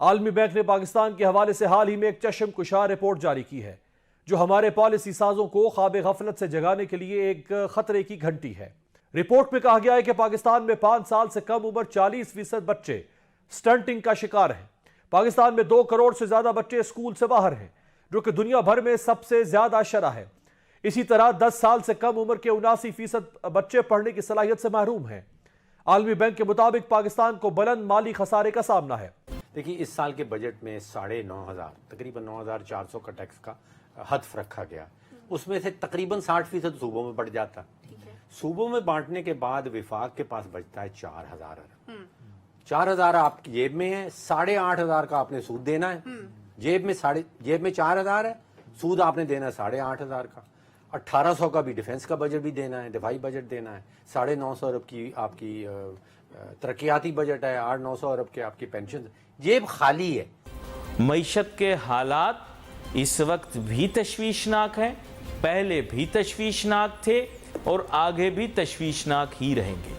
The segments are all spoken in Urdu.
عالمی بینک نے پاکستان کے حوالے سے حال ہی میں ایک چشم کشا رپورٹ جاری کی ہے جو ہمارے پالیسی سازوں کو خواب غفلت سے جگانے کے لیے ایک خطرے کی گھنٹی ہے۔ رپورٹ میں کہا گیا ہے کہ پاکستان میں 5 سال سے کم عمر 40% بچے سٹنٹنگ کا شکار ہیں۔ پاکستان میں 2 کروڑ سے زیادہ بچے اسکول سے باہر ہیں، جو کہ دنیا بھر میں سب سے زیادہ شرح ہے۔ اسی طرح 10 سال سے کم عمر کے 79% بچے پڑھنے کی صلاحیت سے محروم ہیں۔ عالمی بینک کے مطابق پاکستان کو بلند مالی خسارے کا سامنا ہے۔ دیکھیے اس سال کے بجٹ میں 9,500 تقریباً 9,400 کا ٹیکس کا ہدف رکھا گیا، اس میں سے تقریباً 60% صوبوں میں بڑھ جاتا۔ صوبوں میں بانٹنے کے بعد وفاق کے پاس بچتا ہے 4,000 ارب۔ 4,000 آپ کی جیب میں ہے، 8,500 کا آپ نے سود دینا ہے۔ جیب میں 4,000 ہے، سود آپ نے دینا ہے 8,500 کا۔ 1,800 کا بھی ڈیفنس کا بجٹ بھی دینا ہے، دفاعی بجٹ دینا ہے۔ 950 ارب کی آپ کی ترقیاتی بجٹ ہے، 800-900 ارب کے آپ کی پینشن، جیب خالی ہے۔ معیشت کے حالات اس وقت بھی تشویشناک ہیں، پہلے بھی تشویشناک تھے اور آگے بھی تشویشناک ہی رہیں گے۔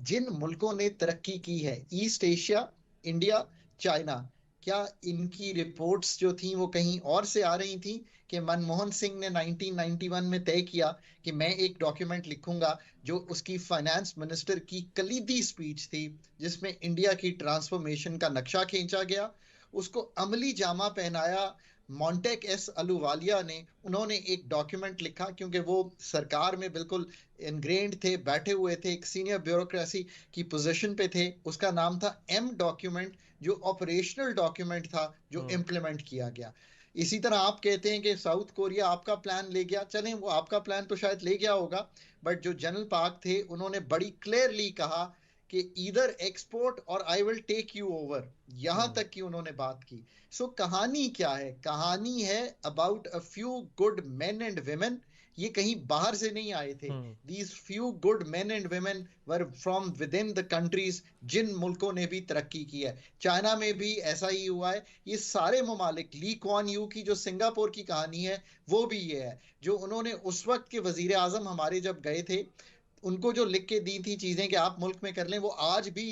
جن ملکوں نے ترقی کی ہے، ایسٹ ایشیا، انڈیا، چائنا، کیا ان کی رپورٹس جو تھیں وہ کہیں اور سے آ رہی تھیں کہ منموہن سنگھ نے 1991 میں طے کیا کہ میں ایک ڈاکیومنٹ لکھوں گا جو اس کی فائنانس منسٹر کی کلیدی سپیچ تھی، جس میں انڈیا کی ٹرانسفارمیشن کا نقشہ کھینچا گیا، اس کو عملی جامہ پہنایا مونٹیک ایس الووالیہ نے۔ انہوں نے ایک ڈاکیومنٹ لکھا کیونکہ وہ سرکار میں بالکل انگرینڈ تھے، بیٹھے ہوئے تھے، ایک سینئر بیوروکریسی کی پوزیشن پہ تھے۔ اس کا نام تھا ایم ڈاکیومنٹ، جو آپریشنل ڈاکیومنٹ تھا جو امپلیمنٹ کیا گیا۔ اسی طرح آپ کہتے ہیں کہ ساؤتھ کوریا آپ کا پلان لے گیا، چلیں وہ آپ کا پلان تو شاید لے گیا ہوگا، بٹ جو جنرل پارک تھے انہوں نے بڑی کلیئرلی کہا کہ ایدر ایکسپورٹ اور آئی ول ٹیک یو اوور، یہاں تک کی انہوں نے بات کی۔ سو کہانی کیا ہے؟ کہانی ہے about a few good men and women. یہ کہیں باہر سے نہیں آئے تھے۔ These few good men and women were from within the countries جن ملکوں نے بھی ترقی کی ہے۔ چائنا میں بھی ایسا ہی ہوا ہے۔ یہ سارے ممالک، لی کوان یو کی جو سنگاپور کی کہانی ہے وہ بھی یہ ہے، جو انہوں نے اس وقت کے وزیر اعظم ہمارے جب گئے تھے ان کو جو لکھ کے دی تھی چیزیں کہ آپ ملک میں کر لیں، وہ آج بھی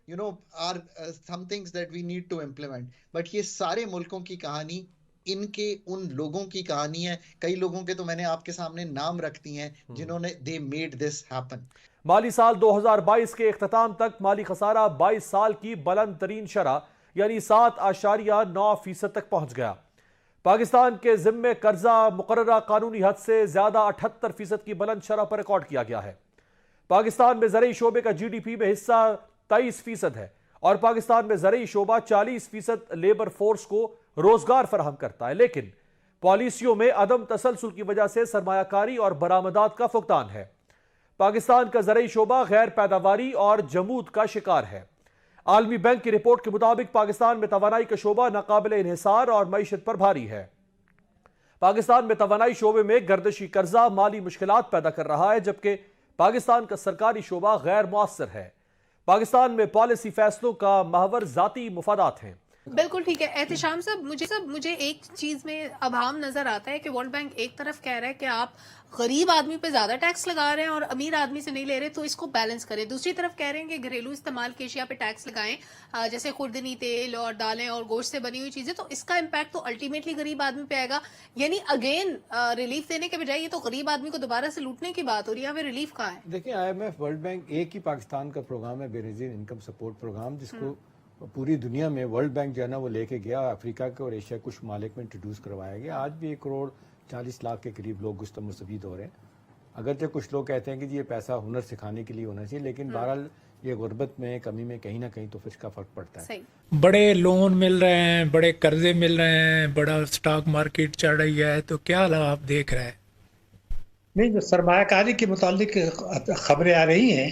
are some things that we need to implement. But یہ سارے ملکوں کی کہانی ان کے ان لوگوں کی کہانی ہے۔ کئی لوگوں کے تو میں نے آپ کے سامنے نام رکھ دی ہیں جنہوں نے they made this happen. مالی سال 2022 کے اختتام تک مالی خسارہ 22 سال کی بلند ترین شرح یعنی 7.9% تک پہنچ گیا۔ پاکستان کے ذمے قرضہ مقررہ قانونی حد سے زیادہ 78% کی بلند شرح پر ریکارڈ کیا گیا ہے۔ پاکستان میں زرعی شعبے کا جی ڈی پی میں حصہ 23% ہے اور پاکستان میں زرعی شعبہ 40% لیبر فورس کو روزگار فراہم کرتا ہے، لیکن پالیسیوں میں عدم تسلسل کی وجہ سے سرمایہ کاری اور برآمدات کا فقدان ہے۔ پاکستان کا زرعی شعبہ غیر پیداواری اور جمود کا شکار ہے۔ عالمی بینک کی رپورٹ کے مطابق پاکستان میں توانائی کا شعبہ ناقابل انحصار اور معیشت پر بھاری ہے۔ پاکستان میں توانائی شعبے میں گردشی قرضہ مالی مشکلات پیدا کر رہا ہے، جبکہ پاکستان کا سرکاری شعبہ غیر مؤثر ہے۔ پاکستان میں پالیسی فیصلوں کا محور ذاتی مفادات ہیں۔ بالکل ٹھیک ہے احتشام صاحب، مجھے ایک چیز میں ابہام نظر آتا ہے کہ ورلڈ بینک ایک طرف کہہ رہا ہے کہ آپ غریب آدمی پہ زیادہ ٹیکس لگا رہے ہیں اور امیر آدمی سے نہیں لے رہے، تو اس کو بیلنس کریں۔ دوسری طرف کہہ رہے ہیں کہ گھریلو استعمال کی اشیاء پہ ٹیکس لگائیں، جیسے خوردنی تیل اور دالیں اور گوشت سے بنی ہوئی چیزیں، تو اس کا امپیکٹ تو الٹیمیٹلی غریب آدمی پہ آئے گا۔ یعنی اگین ریلیف دینے کے بجائے یہ تو غریب آدمی کو دوبارہ سے لوٹنے کی بات ہو رہی ہے۔ ہمیں ریلیف کہاں ہے؟ دیکھیں IMF ورلڈ بینک ایک ہی پاکستان کا پروگرام ہے، بے نظیر انکم سپورٹ پروگرام، جس کو پوری دنیا میں ورلڈ بینک جو ہے نا وہ لے کے گیا، افریقہ کے اور ایشیا کچھ ممالک میں انٹروڈیوس کروایا گیا۔ آج بھی 1,40,00,000 کے قریب لوگ اس سے مستفید ہو رہے ہیں۔ اگرچہ کچھ لوگ کہتے ہیں کہ یہ پیسہ ہنر سکھانے کے لیے ہونا چاہیے، لیکن بہرحال یہ غربت میں کمی میں کہیں نہ کہیں تو پھر اس کا فرق پڑتا ہے۔ بڑے لون مل رہے ہیں، بڑے قرضے مل رہے ہیں، بڑا سٹاک مارکیٹ چڑھ رہی ہے، تو کیا آپ دیکھ رہے ہیں؟ نہیں، جو سرمایہ کاری کے متعلق خبریں آ رہی ہیں،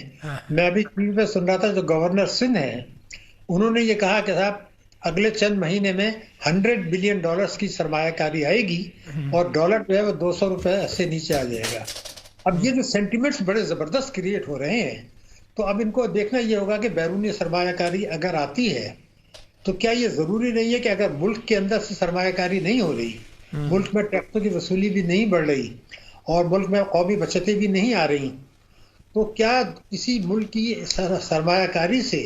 میں ابھی ٹی وی پہ سن رہا تھا، جو گورنر سندھ ہیں انہوں نے یہ کہا کہ صاحب اگلے چند مہینے میں $100 بلین کی سرمایہ کاری آئے گی اور ڈالر جو ہے وہ $200 سے نیچے آ جائے گا۔ اب یہ جو سینٹیمنٹس بڑے زبردست کریٹ ہو رہے ہیں، تو اب ان کو دیکھنا یہ ہوگا کہ بیرونی سرمایہ کاری اگر آتی ہے تو کیا یہ ضروری نہیں ہے کہ اگر ملک کے اندر سے سرمایہ کاری نہیں ہو رہی، ملک میں ٹیکسوں کی وصولی بھی نہیں بڑھ رہی اور ملک میں قومی بچتیں بھی نہیں آ رہی، تو کیا کسی ملک کی سرمایہ کاری سے